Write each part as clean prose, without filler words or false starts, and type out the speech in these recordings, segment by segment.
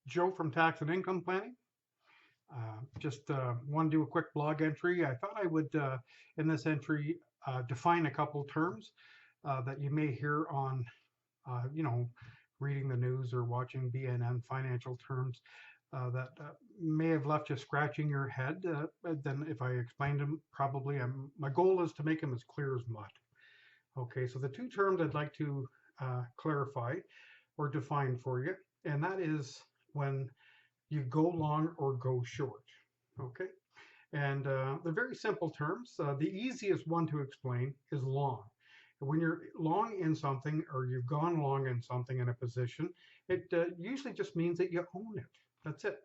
Joe from Tax and Income Planning. Just want to do a quick blog entry. I thought I would, in this entry, define a couple terms that you may hear on, you know, reading the news or watching BNN financial terms that may have left you scratching your head. But then if I explained them, probably my goal is to make them as clear as mud. Okay, so the two terms I'd like to clarify or define for you, and that is when you go long or go short. Okay, and they're very simple terms. The easiest one to explain is long. When you're long in something or you've gone long in something in a position, it usually just means that you own it. That's it.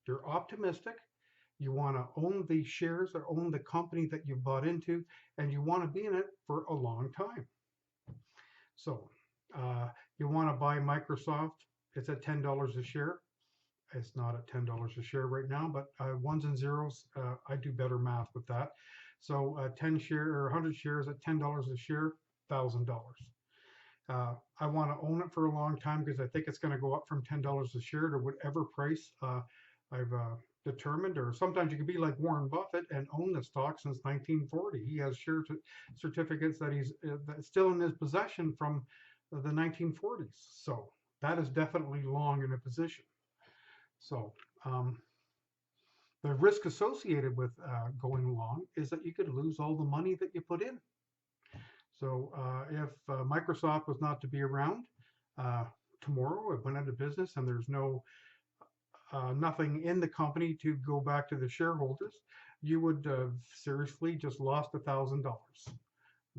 You're optimistic. You want to own the shares or own the company that you bought into, and you want to be in it for a long time. So you want to buy Microsoft. It's at $10 a share. It's not at $10 a share right now, but ones and zeros, I do better math with that. So 10 share or 100 shares at $10 a share, $1,000. I want to own it for a long time because I think it's going to go up from $10 a share to whatever price I've determined. Or sometimes you can be like Warren Buffett and own the stock since 1940. He has share certificates that he's that's still in his possession from the 1940s. So that is definitely long in a position. So the risk associated with going long is that you could lose all the money that you put in. So if Microsoft was not to be around tomorrow, it went out of business, and there's nothing in the company to go back to the shareholders, you would seriously just lost $1,000.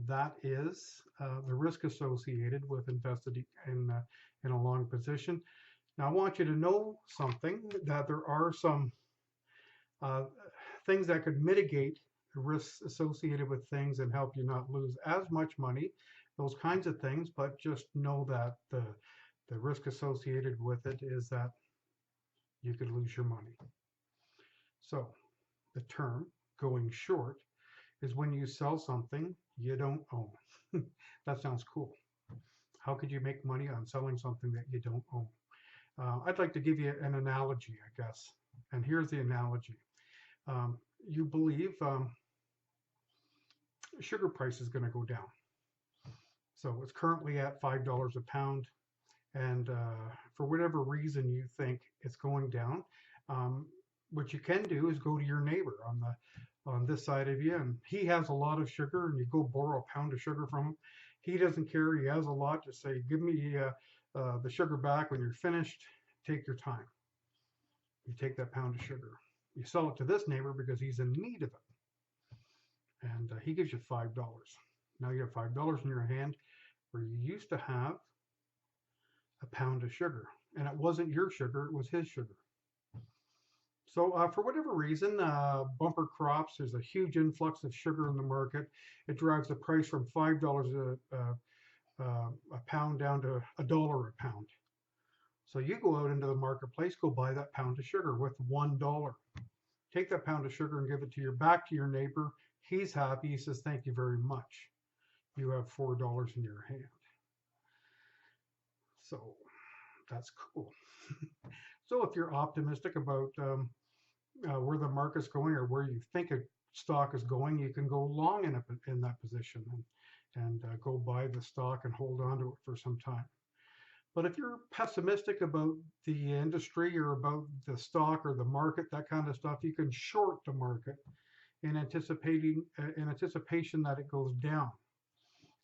That is the risk associated with investing in a long position. Now, I want you to know something, that there are some things that could mitigate the risks associated with things and help you not lose as much money, those kinds of things, but just know that the risk associated with it is that you could lose your money. So the term going short is when you sell something you don't own. That sounds cool. How could you make money on selling something that you don't own? I'd like to give you an analogy, I guess. And here's the analogy. You believe sugar price is going to go down. So it's currently at $5 a pound. And for whatever reason you think it's going down, what you can do is go to your neighbor on this side of you, and he has a lot of sugar, and you go borrow a pound of sugar from him. He doesn't care. He has a lot. Just say, give me the sugar back when you're finished. Take your time. You take that pound of sugar. You sell it to this neighbor because he's in need of it. And he gives you $5. Now you have $5 in your hand where you used to have a pound of sugar. And it wasn't your sugar, it was his sugar. So for whatever reason, bumper crops, there's a huge influx of sugar in the market. It drives the price from $5 a pound down to $1 a pound. So you go out into the marketplace, go buy that pound of sugar with $1. Take that pound of sugar and give it back to your neighbor. He's happy. He says, thank you very much. You have $4 in your hand. So that's cool. So if you're optimistic about where the market's going or where you think a stock is going, you can go long in that position and go buy the stock and hold on to it for some time. But if you're pessimistic about the industry or about the stock or the market, that kind of stuff, you can short the market in anticipation that it goes down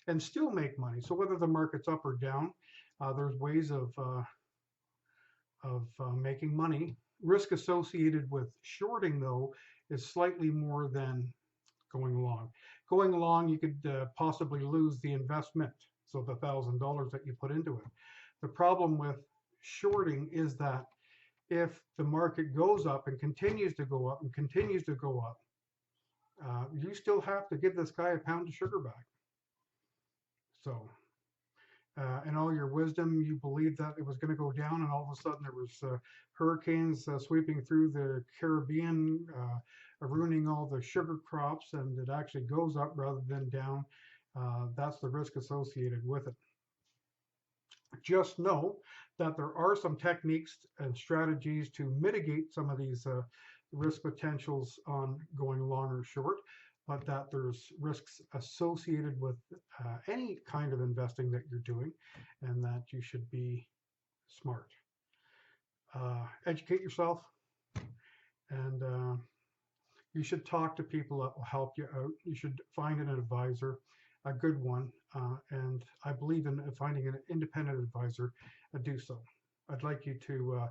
and still make money. So whether the market's up or down, there's ways of making money. Risk associated with shorting, though, is slightly more than going long. Going long, you could possibly lose the investment, so the $1,000 that you put into it. The problem with shorting is that if the market goes up and continues to go up and continues to go up, you still have to give this guy a pound of sugar back. So in all your wisdom, you believed that it was going to go down, and all of a sudden there was hurricanes sweeping through the Caribbean, ruining all the sugar crops, and it actually goes up rather than down. That's the risk associated with it. Just know that there are some techniques and strategies to mitigate some of these risk potentials on going long or short, but that there's risks associated with any kind of investing that you're doing, and that you should be smart. Educate yourself, and you should talk to people that will help you out. You should find an advisor, a good one, and I believe in finding an independent advisor. Do so. I'd like you to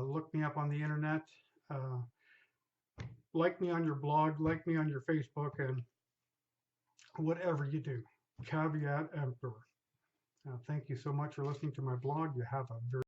look me up on the internet, uh, like me on your blog, like me on your Facebook, and whatever you do. Caveat emptor. Thank you so much for listening to my blog. You have a very